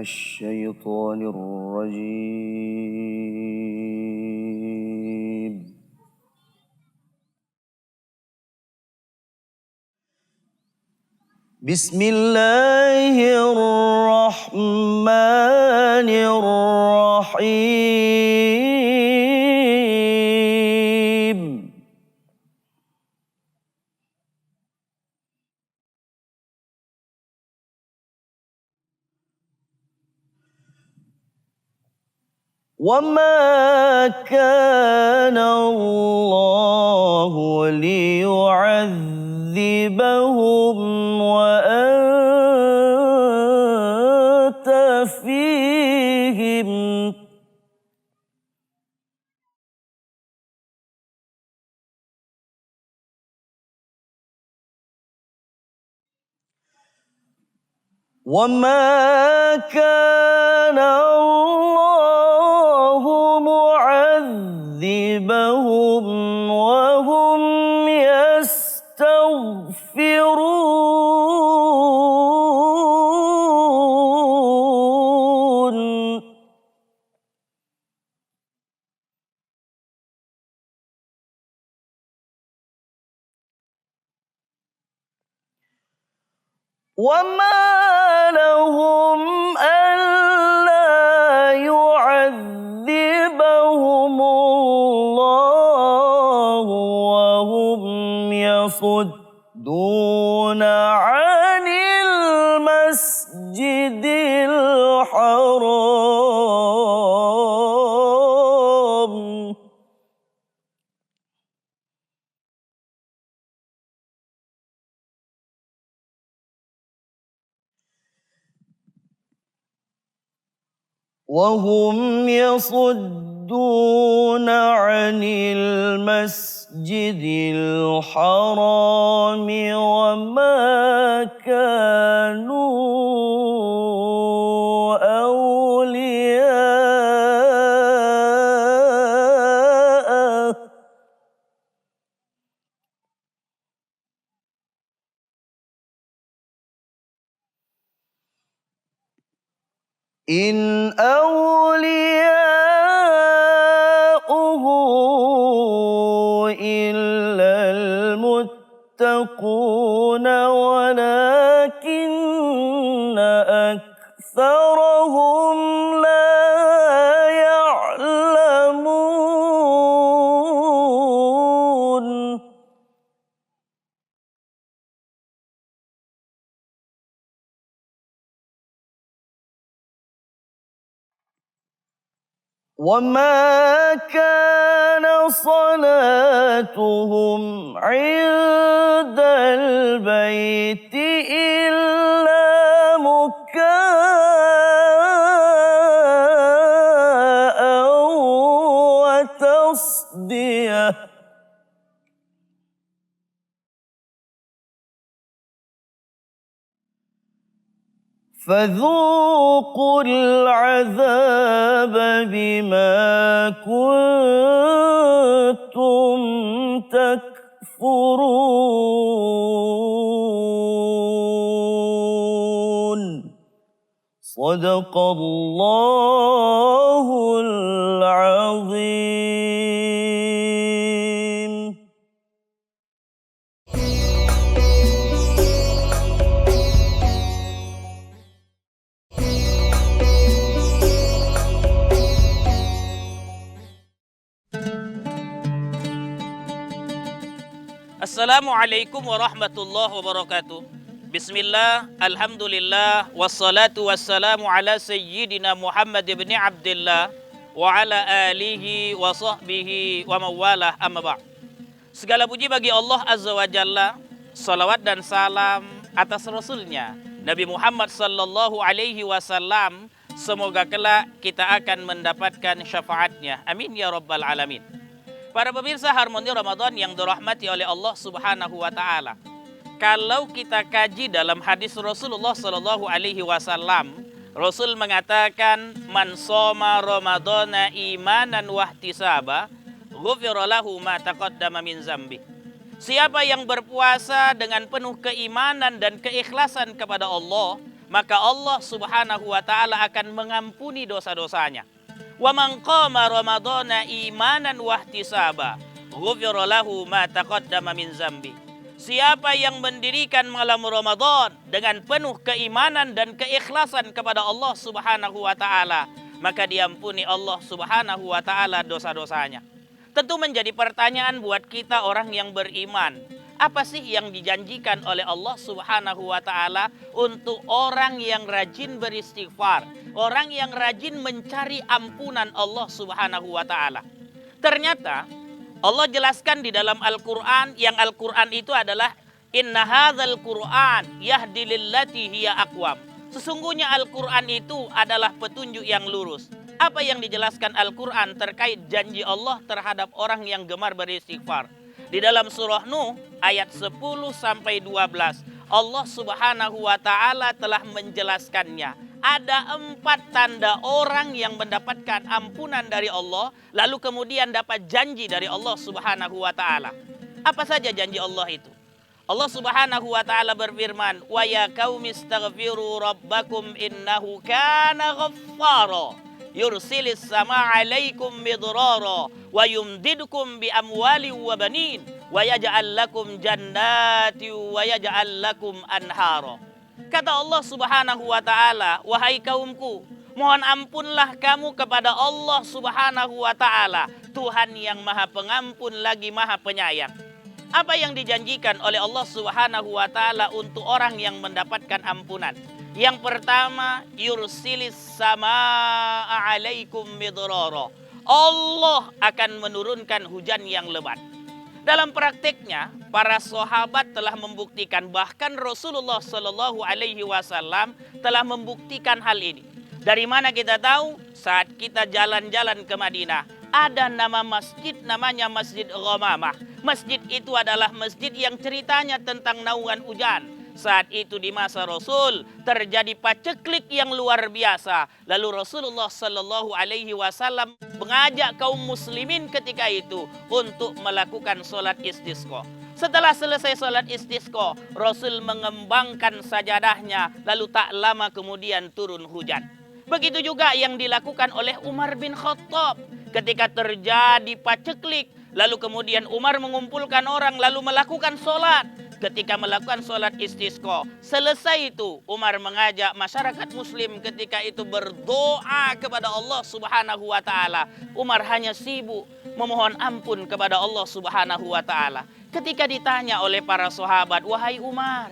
الشيطان الرجيم. بسم الله الرحمن الرحيم. وما كان الله ليعذبهم وأنت فيهم وما كان الله معذبهم وهم يستغفرون. وما لهم ألا يعذبهم الله وهم يصدون عن المسجد الحرام وهم يصدون عن المسجد الحرام وما كانوا أولياءه إن أولياؤه إلا المتقون ولكن أكثرهم لا يعلمون. وما كان صلاتهم عند البيت إلا مكاء وتصديه فذوقوا العذاب بما كنتم تكفرون. صدق الله العظيم. Assalamualaikum warahmatullahi wabarakatuh. Bismillah, alhamdulillah, wassalatu wassalamu ala sayyidina Muhammad ibn Abdillah wa ala alihi wa sahbihi wa mawalah amma ba'd. Segala puji bagi Allah Azza wa Jalla, salawat dan salam atas Rasulnya Nabi Muhammad sallallahu alaihi wasallam. Semoga kelak kita akan mendapatkan syafaatnya. Amin ya rabbal alamin. Para pemirsa Harmoni Ramadan yang dirahmati oleh Allah Subhanahu wa taala. Kalau kita kaji dalam hadis Rasulullah sallallahu alaihi wasallam, Rasul mengatakan man shoma ramadhana imanan wa ihtisaba, ghufira lahu ma taqaddama min dzambi. Siapa yang berpuasa dengan penuh keimanan dan keikhlasan kepada Allah, maka Allah Subhanahu wa taala akan mengampuni dosa-dosanya. Wa man qama ramadhana imanan wa ihtisaba, ghufira lahu ma taqaddama min zambi. Siapa yang mendirikan malam Ramadan dengan penuh keimanan dan keikhlasan kepada Allah Subhanahu wa taala, maka diampuni Allah Subhanahu wa taala dosa-dosanya. Tentu menjadi pertanyaan buat kita orang yang beriman. Apa sih yang dijanjikan oleh Allah Subhanahu wa taala untuk orang yang rajin beristighfar, orang yang rajin mencari ampunan Allah Subhanahu wa taala? Ternyata Allah jelaskan di dalam Al-Quran, yang Al-Quran itu adalah inna hadzal Qur'an yahdi lillati hiya aqwam. Sesungguhnya Al-Quran itu adalah petunjuk yang lurus. Apa yang dijelaskan Al-Quran terkait janji Allah terhadap orang yang gemar beristighfar? Di dalam surah Nuh ayat 10 sampai 12, Allah Subhanahu wa taala telah menjelaskannya. Ada 4 tanda orang yang mendapatkan ampunan dari Allah, lalu kemudian dapat janji dari Allah Subhanahu wa taala. Apa saja janji Allah itu? Allah Subhanahu wa taala berfirman, "Wa ya qaumi astaghfiru rabbakum innahu kana ghaffara. Yursilis samaa 'alaikum midrara wa yumdidukum bi amwalin wa banin wa yaj'al lakum jannatin wa yaj'al lakum anhara." Kata Allah Subhanahu wa taala, "Wahai kaumku, mohon ampunlah kamu kepada Allah Subhanahu wa taala, Tuhan yang Maha Pengampun lagi Maha Penyayang." Apa yang dijanjikan oleh Allah Subhanahu wa taala untuk orang yang mendapatkan ampunan? Yang pertama, yursilis samaa 'alaikum midrara. Allah akan menurunkan hujan yang lebat. Dalam prakteknya, para sahabat telah membuktikan, bahkan Rasulullah Shallallahu Alaihi Wasallam telah membuktikan hal ini. Dari mana kita tahu? Saat kita jalan-jalan ke Madinah, ada nama masjid namanya Masjid Ghamamah. Masjid itu adalah masjid yang ceritanya tentang naungan hujan. Saat itu di masa Rasul terjadi paceklik yang luar biasa. Lalu Rasulullah Shallallahu Alaihi Wasallam mengajak kaum muslimin ketika itu untuk melakukan sholat istisqa. Setelah selesai sholat istisqa, Rasul mengembangkan sajadahnya, lalu tak lama kemudian turun hujan. Begitu juga yang dilakukan oleh Umar bin Khattab ketika terjadi paceklik. Lalu kemudian Umar mengumpulkan orang lalu melakukan sholat. Ketika melakukan sholat istisqa, selesai itu Umar mengajak masyarakat muslim ketika itu berdoa kepada Allah Subhanahu wa taala. Umar hanya sibuk memohon ampun kepada Allah Subhanahu wa taala. Ketika ditanya oleh para sahabat, "Wahai Umar,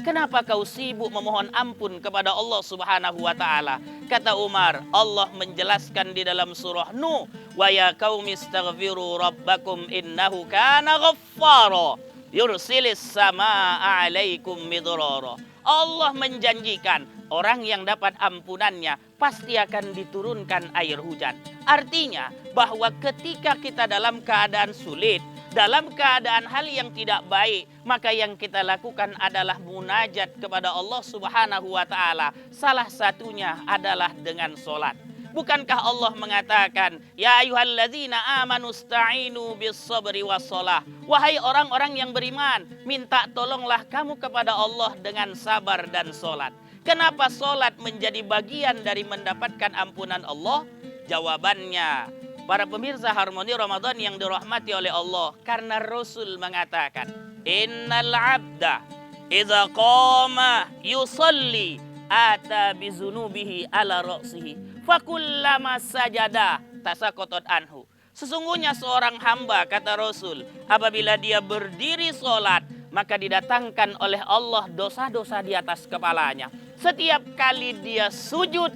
kenapa kau sibuk memohon ampun kepada Allah Subhanahu wa taala?" Kata Umar, Allah menjelaskan di dalam surah Nuh, "Wa ya qaumi astaghfiru rabbakum innahu kana ghaffara. Yursilis samaa 'alaikum midrara." Allah menjanjikan orang yang dapat ampunannya pasti akan diturunkan air hujan. Artinya bahwa ketika kita dalam keadaan sulit, dalam keadaan hal yang tidak baik, maka yang kita lakukan adalah munajat kepada Allah Subhanahu wa taala. Salah satunya adalah dengan sholat. Bukankah Allah mengatakan, "Ya ayyuhalladzina amanu ista'inu bis-sabri was-shalah." Wahai orang-orang yang beriman, minta tolonglah kamu kepada Allah dengan sabar dan sholat. Kenapa sholat menjadi bagian dari mendapatkan ampunan Allah? Jawabannya, para pemirsa Harmoni Ramadan yang dirahmati oleh Allah, karena Rasul mengatakan, "Innal 'abda idza qama yusalli ata bizunubihi ala ra'sihi fakullama sajada tasaqatat anhu." Sesungguhnya seorang hamba, kata Rasul, apabila dia berdiri sholat, maka didatangkan oleh Allah dosa-dosa di atas kepalanya. Setiap kali dia sujud,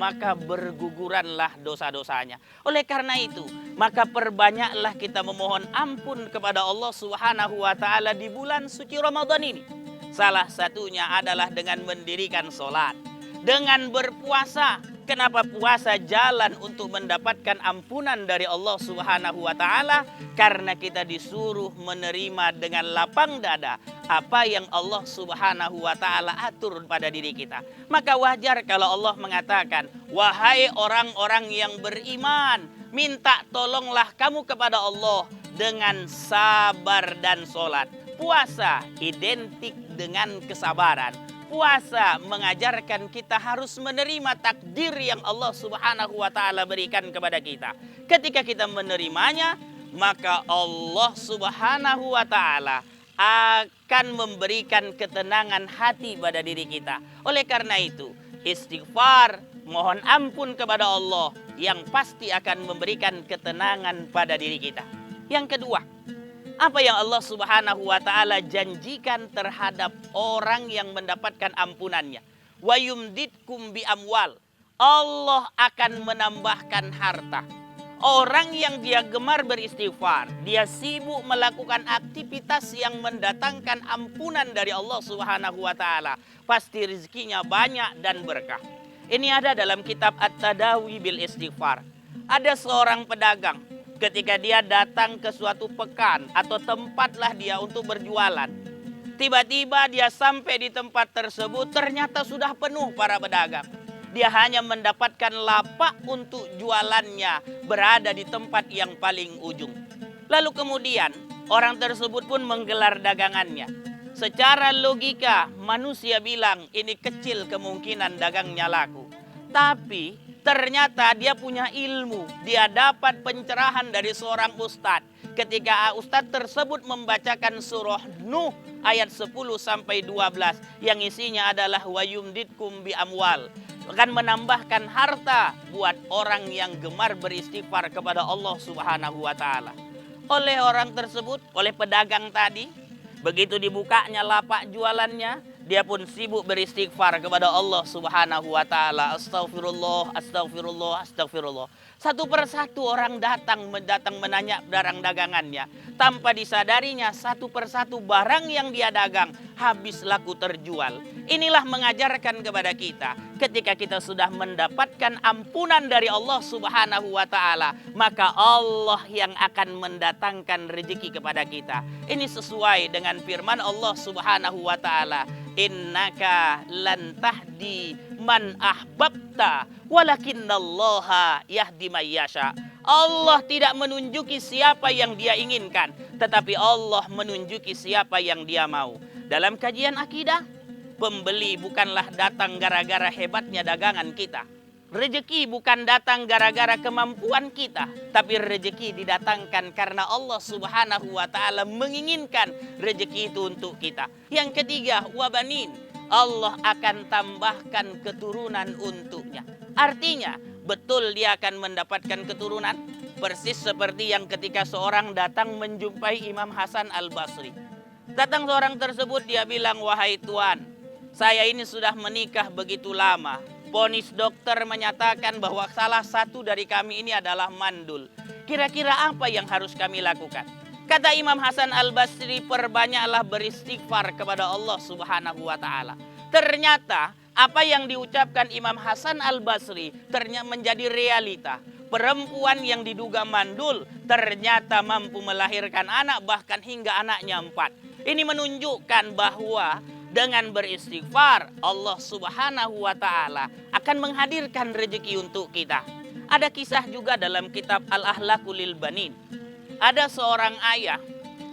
maka berguguranlah dosa-dosanya. Oleh karena itu, maka perbanyaklah kita memohon ampun kepada Allah Subhanahu wa taala di bulan suci Ramadan ini. Salah satunya adalah dengan mendirikan sholat, dengan berpuasa. Kenapa puasa? Jalan untuk mendapatkan ampunan dari Allah Subhanahu wa taala, karena kita disuruh menerima dengan lapang dada apa yang Allah Subhanahu wa taala atur pada diri kita. Maka wajar kalau Allah mengatakan, "Wahai orang-orang yang beriman, minta tolonglah kamu kepada Allah dengan sabar dan sholat." Puasa identik dengan kesabaran. Puasa mengajarkan kita harus menerima takdir yang Allah Subhanahu wa taala berikan kepada kita. Ketika kita menerimanya, maka Allah Subhanahu wa taala akan memberikan ketenangan hati pada diri kita. Oleh karena itu, istighfar, mohon ampun kepada Allah yang pasti akan memberikan ketenangan pada diri kita. Yang kedua, apa yang Allah Subhanahu wa taala janjikan terhadap orang yang mendapatkan ampunannya? Wa yumditkum bi amwal. Allah akan menambahkan harta. Orang yang dia gemar beristighfar, dia sibuk melakukan aktivitas yang mendatangkan ampunan dari Allah Subhanahu wa taala, pasti rezekinya banyak dan berkah. Ini ada dalam kitab At-Tadawi bil Istighfar. Ada seorang pedagang, ketika dia datang ke suatu pekan atau tempatlah dia untuk berjualan. Tiba-tiba dia sampai di tempat tersebut, ternyata sudah penuh para pedagang. Dia hanya mendapatkan lapak untuk jualannya berada di tempat yang paling ujung. Lalu kemudian orang tersebut pun menggelar dagangannya. Secara logika manusia bilang ini kecil kemungkinan dagangnya laku. Tapi ternyata dia punya ilmu. Dia dapat pencerahan dari seorang ustadz. Ketika ustadz tersebut membacakan surah Nuh ayat 10 sampai 12 yang isinya adalah wa yumditkum bi amwal, akan menambahkan harta buat orang yang gemar beristighfar kepada Allah Subhanahu wa taala. Oleh orang tersebut, oleh pedagang tadi, begitu dibukanya lapak jualannya, dia pun sibuk beristighfar kepada Allah Subhanahu wa taala. Astagfirullah, astagfirullah, astagfirullah. Satu persatu orang datang menanya barang dagangannya. Tanpa disadarinya satu persatu barang yang dia dagang habis laku terjual. Inilah mengajarkan kepada kita, ketika kita sudah mendapatkan ampunan dari Allah Subhanahu wa taala, maka Allah yang akan mendatangkan rezeki kepada kita. Ini sesuai dengan firman Allah Subhanahu wa taala, innaka lan tahdi man ahbabta walakinnallaha yahdi may yasha. Allah tidak menunjuki siapa yang dia inginkan, tetapi Allah menunjuki siapa yang dia mau. Dalam kajian akidah, pembeli bukanlah datang gara-gara hebatnya dagangan kita. Rezeki bukan datang gara-gara kemampuan kita, tapi rezeki didatangkan karena Allah Subhanahu wa taala menginginkan rezeki itu untuk kita. Yang ketiga, wabanin, Allah akan tambahkan keturunan untuknya. Artinya, betul dia akan mendapatkan keturunan, persis seperti yang ketika seorang datang menjumpai Imam Hasan Al-Basri. Datang seorang tersebut, dia bilang, wahai Tuan, saya ini sudah menikah begitu lama. Vonis dokter menyatakan bahwa salah satu dari kami ini adalah mandul. Kira-kira apa yang harus kami lakukan? Kata Imam Hasan Al-Basri, perbanyaklah beristighfar kepada Allah Subhanahu wa taala. Ternyata apa yang diucapkan Imam Hasan Al-Basri ternyata menjadi realita. Perempuan yang diduga mandul ternyata mampu melahirkan anak, bahkan hingga anaknya 4. Ini menunjukkan bahwa dengan beristighfar, Allah Subhanahu wa taala akan menghadirkan rezeki untuk kita. Ada kisah juga dalam kitab Al-Ahlaqul lil Banin. Ada seorang ayah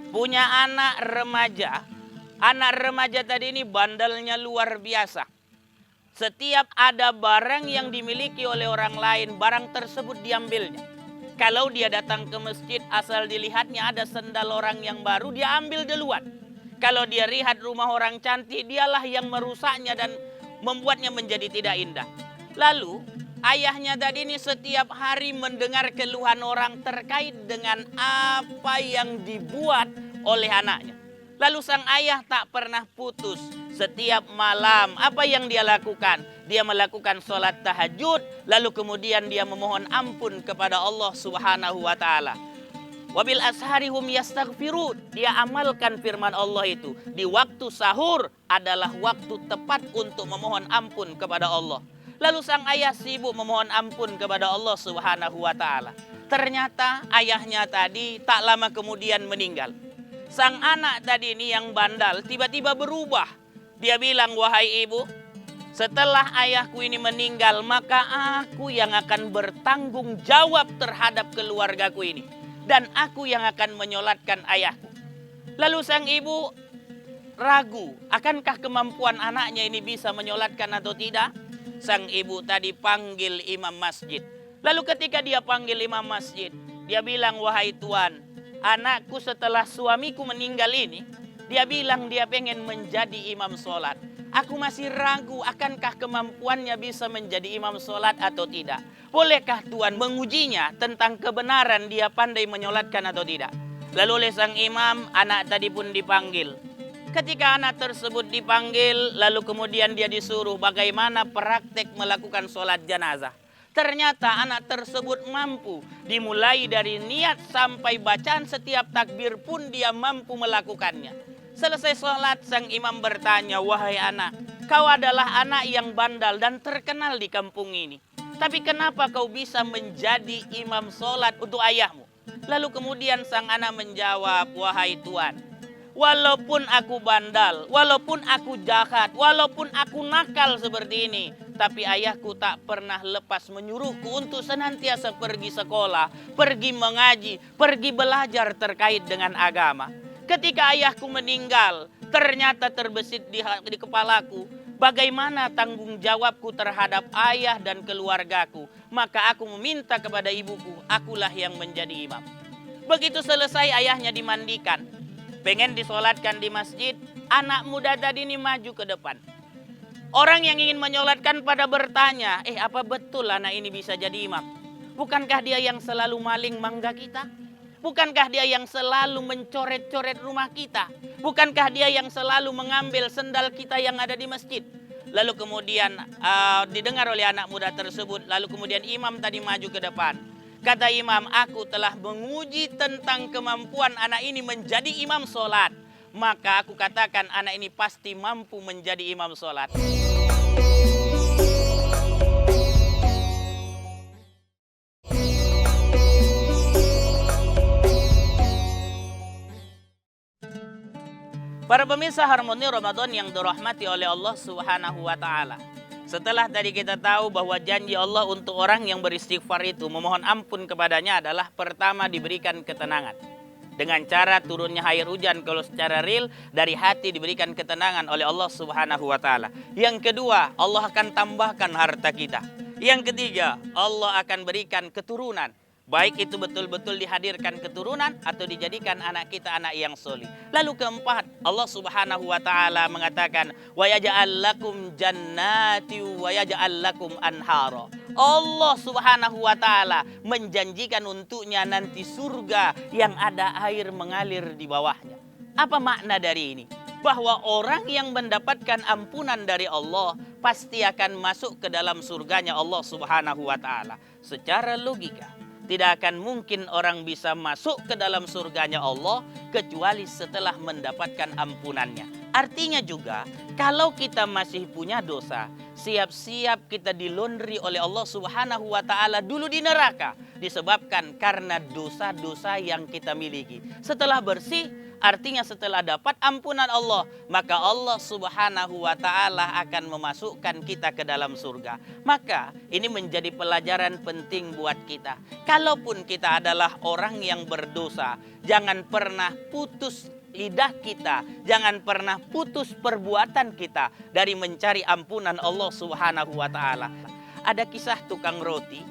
punya anak remaja. Anak remaja tadi ini bandelnya luar biasa. Setiap ada barang yang dimiliki oleh orang lain, barang tersebut diambilnya. Kalau dia datang ke masjid, asal dilihatnya ada sendal orang yang baru, dia ambil duluan. Kalau dia lihat rumah orang cantik, dialah yang merusaknya dan membuatnya menjadi tidak indah. Lalu ayahnya tadi ini setiap hari mendengar keluhan orang terkait dengan apa yang dibuat oleh anaknya. Lalu sang ayah tak pernah putus. Setiap malam apa yang dia lakukan? Dia melakukan sholat tahajud, lalu kemudian dia memohon ampun kepada Allah Subhanahu wa taala. Wabil asharihum yastaghfirun. Dia amalkan firman Allah itu. Di waktu sahur adalah waktu tepat untuk memohon ampun kepada Allah. Lalu sang ayah sibuk memohon ampun kepada Allah Subhanahu wa taala. Ternyata ayahnya tadi tak lama kemudian meninggal. Sang anak tadi ini yang bandal tiba-tiba berubah. Dia bilang, wahai ibu, setelah ayahku ini meninggal, maka aku yang akan bertanggung jawab terhadap keluargaku ini. Dan aku yang akan menyolatkan ayahku. Lalu sang ibu ragu, akankah kemampuan anaknya ini bisa menyolatkan atau tidak? Sang ibu tadi panggil imam masjid. Lalu ketika dia panggil imam masjid, dia bilang, wahai Tuan, anakku setelah suamiku meninggal ini, dia bilang dia pengen menjadi imam sholat. Aku masih ragu akankah kemampuannya bisa menjadi imam sholat atau tidak. Bolehkah Tuan mengujinya tentang kebenaran dia pandai menyolatkan atau tidak? Lalu oleh sang imam, anak tadi pun dipanggil. Ketika anak tersebut dipanggil, lalu kemudian dia disuruh bagaimana praktek melakukan sholat jenazah. Ternyata anak tersebut mampu. Dimulai dari niat sampai bacaan setiap takbir pun dia mampu melakukannya. Selesai sholat, sang imam bertanya, wahai anak, kau adalah anak yang bandal dan terkenal di kampung ini. Tapi kenapa kau bisa menjadi imam sholat untuk ayahmu? Lalu kemudian sang anak menjawab, wahai Tuan, walaupun aku bandal, walaupun aku jahat, walaupun aku nakal seperti ini, tapi ayahku tak pernah lepas menyuruhku untuk senantiasa pergi sekolah, pergi mengaji, pergi belajar terkait dengan agama. Ketika ayahku meninggal, ternyata terbesit di kepalaku, bagaimana tanggung jawabku terhadap ayah dan keluargaku. Maka aku meminta kepada ibuku, akulah yang menjadi imam. Begitu selesai ayahnya dimandikan, pengen disolatkan di masjid, anak muda tadi ini maju ke depan. Orang yang ingin menyolatkan pada bertanya, apa betul anak ini bisa jadi imam? Bukankah dia yang selalu maling mangga kita? Bukankah dia yang selalu mencoret-coret rumah kita? Bukankah dia yang selalu mengambil sendal kita yang ada di masjid? Lalu kemudian didengar oleh anak muda tersebut. Lalu kemudian imam tadi maju ke depan. Kata imam, aku telah menguji tentang kemampuan anak ini menjadi imam sholat. Maka aku katakan anak ini pasti mampu menjadi imam sholat. Para pemirsa Harmoni Ramadan yang dirahmati oleh Allah Subhanahu wa Ta'ala. Setelah tadi kita tahu bahwa janji Allah untuk orang yang beristighfar itu memohon ampun kepadanya adalah pertama diberikan ketenangan. Dengan cara turunnya air hujan, kalau secara real dari hati diberikan ketenangan oleh Allah Subhanahu wa Ta'ala. Yang kedua, Allah akan tambahkan harta kita. Yang ketiga, Allah akan berikan keturunan. Baik itu betul-betul dihadirkan keturunan atau dijadikan anak kita anak yang solih. Lalu keempat, Allah Subhanahu wa Ta'ala mengatakan, wa yaj'al lakum jannati wa yaj'al lakum anhara. Allah Subhanahu wa Ta'ala menjanjikan untuknya nanti surga yang ada air mengalir di bawahnya. Apa makna dari ini? Bahwa orang yang mendapatkan ampunan dari Allah pasti akan masuk ke dalam surganya Allah Subhanahu wa Ta'ala. Secara logika, tidak akan mungkin orang bisa masuk ke dalam surganya Allah kecuali setelah mendapatkan ampunannya. Artinya juga, kalau kita masih punya dosa, siap-siap kita dilondri oleh Allah Subhanahu wa Ta'ala dulu di neraka. Disebabkan karena dosa-dosa yang kita miliki. Setelah bersih, artinya setelah dapat ampunan Allah, maka Allah Subhanahu wa Ta'ala akan memasukkan kita ke dalam surga. Maka ini menjadi pelajaran penting buat kita. Kalaupun kita adalah orang yang berdosa, jangan pernah putus lidah kita, jangan pernah putus perbuatan kita dari mencari ampunan Allah Subhanahu wa Ta'ala. Ada kisah tukang roti,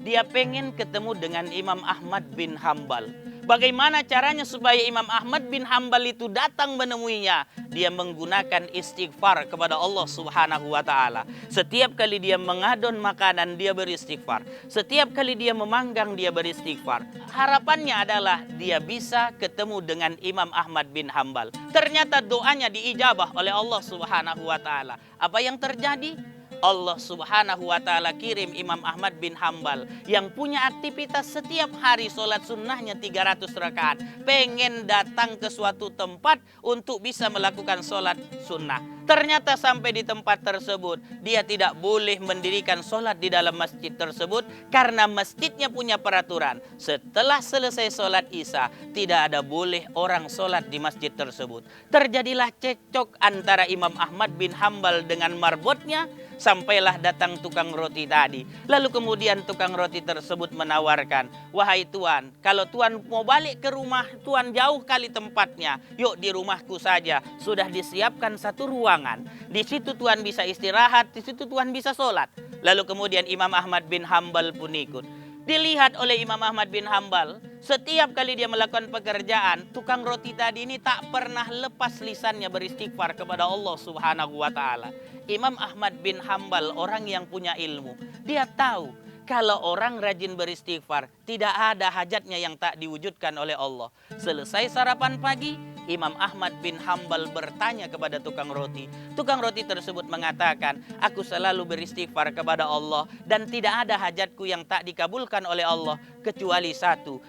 dia pengen ketemu dengan Imam Ahmad bin Hambal. Bagaimana caranya supaya Imam Ahmad bin Hambal itu datang menemuinya? Dia menggunakan istighfar kepada Allah Subhanahu wa Ta'ala. Setiap kali dia mengadon makanan, dia beristighfar. Setiap kali dia memanggang, dia beristighfar. Harapannya adalah dia bisa ketemu dengan Imam Ahmad bin Hambal. Ternyata doanya diijabah oleh Allah Subhanahu wa Ta'ala. Apa yang terjadi? Allah Subhanahu wa Ta'ala kirim Imam Ahmad bin Hambal yang punya aktivitas setiap hari sholat sunnahnya 300 rakaat. Pengen datang ke suatu tempat untuk bisa melakukan sholat sunnah. Ternyata sampai di tempat tersebut, dia tidak boleh mendirikan sholat di dalam masjid tersebut karena masjidnya punya peraturan. Setelah selesai sholat isya, tidak ada boleh orang sholat di masjid tersebut. Terjadilah cekcok antara Imam Ahmad bin Hambal dengan marbotnya. Sampailah datang tukang roti tadi. Lalu kemudian tukang roti tersebut menawarkan, wahai tuan, kalau tuan mau balik ke rumah tuan jauh kali tempatnya, yuk di rumahku saja. Sudah disiapkan satu ruangan. Di situ tuan bisa istirahat, di situ tuan bisa sholat. Lalu kemudian Imam Ahmad bin Hambal pun ikut. Dilihat oleh Imam Ahmad bin Hambal, setiap kali dia melakukan pekerjaan, tukang roti tadi ini tak pernah lepas lisannya beristighfar kepada Allah Subhanahu wa Ta'ala. Imam Ahmad bin Hambal orang yang punya ilmu, dia tahu kalau orang rajin beristighfar, tidak ada hajatnya yang tak diwujudkan oleh Allah. Selesai sarapan pagi, Imam Ahmad bin Hambal bertanya kepada tukang roti. Tukang roti tersebut mengatakan, aku selalu beristighfar kepada Allah dan tidak ada hajatku yang tak dikabulkan oleh Allah kecuali satu,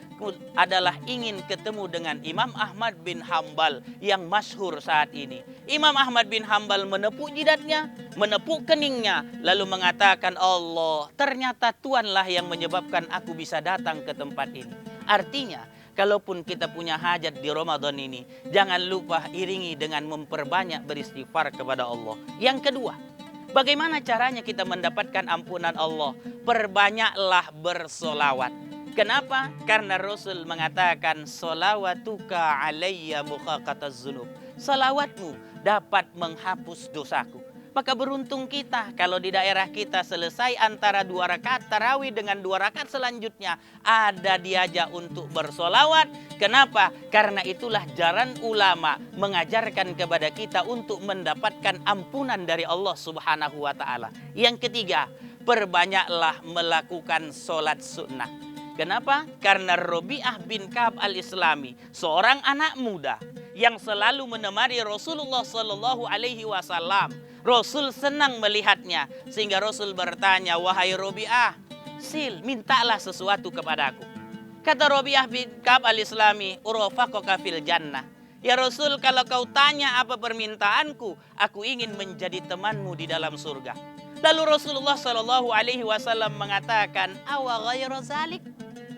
adalah ingin ketemu dengan Imam Ahmad bin Hambal yang masyhur saat ini. Imam Ahmad bin Hambal menepuk jidatnya, menepuk keningnya, lalu mengatakan, Allah, ternyata Tuanlah yang menyebabkan aku bisa datang ke tempat ini. Artinya, kalaupun kita punya hajat di Ramadan ini, jangan lupa iringi dengan memperbanyak beristighfar kepada Allah. Yang kedua, bagaimana caranya kita mendapatkan ampunan Allah? Perbanyaklah bersolawat. Kenapa? Karena Rasul mengatakan, solawatuka alayya mukhaqataz zunub. Salawatmu dapat menghapus dosaku. Maka beruntung kita kalau di daerah kita selesai antara 2 rakaat tarawih dengan 2 rakaat selanjutnya ada diajak untuk bersolawat. Kenapa? Karena itulah jalan ulama mengajarkan kepada kita untuk mendapatkan ampunan dari Allah Subhanahu wa Ta'ala. Yang ketiga, perbanyaklah melakukan sholat sunnah. Kenapa? Karena Rabi'ah bin Ka'ab al-Islami, seorang anak muda yang selalu menemani Rasulullah Sallallahu Alaihi Wasallam. Rasul senang melihatnya sehingga Rasul bertanya, wahai Rabi'ah, mintalah sesuatu kepadaku. Kata Rabi'ah bin Ka'ab al-Islami, urafaqaka fil jannah. Ya Rasul, kalau kau tanya apa permintaanku, aku ingin menjadi temanmu di dalam surga. Lalu Rasulullah Sallallahu Alaihi Wasallam mengatakan, awa ghairu zalik?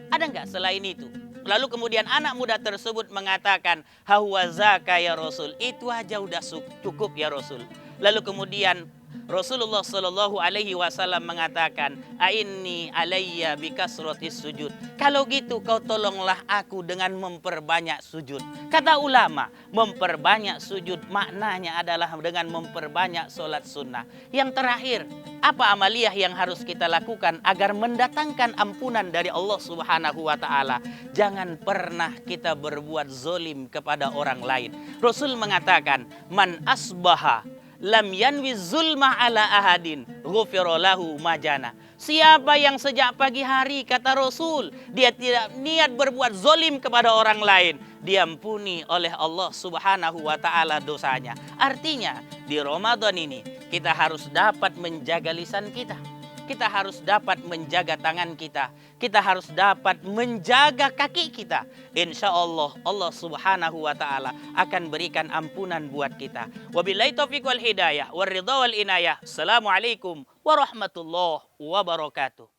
Ada enggak selain itu? Lalu kemudian anak muda tersebut mengatakan, hawa zaka ya Rasul, itu aja udah cukup ya Rasul. Lalu kemudian Rasulullah Sallallahu Alaihi Wasallam mengatakan, A'inni alayya bikasratis sujud. Kalau gitu kau tolonglah aku dengan memperbanyak sujud. Kata ulama, memperbanyak sujud maknanya adalah dengan memperbanyak solat sunnah. Yang terakhir, apa amaliyah yang harus kita lakukan agar mendatangkan ampunan dari Allah Subhanahu wa Ta'ala? Jangan pernah kita berbuat zolim kepada orang lain. Rasul mengatakan, man asbaha lam yanwi zulma ala ahadin ghufira lahu majana. Siapa yang sejak pagi hari, kata Rasul, dia tidak niat berbuat zolim kepada orang lain, diampuni oleh Allah Subhanahu wa Ta'ala dosanya. Artinya di Ramadan ini kita harus dapat menjaga lisan kita, kita harus dapat menjaga tangan kita, kita harus dapat menjaga kaki kita. Insya Allah, Allah Subhanahu wa Ta'ala akan berikan ampunan buat kita. Wabillahi taufiq wal hidayah, wal ridha wal inayah. Assalamualaikum warahmatullahi wabarakatuh.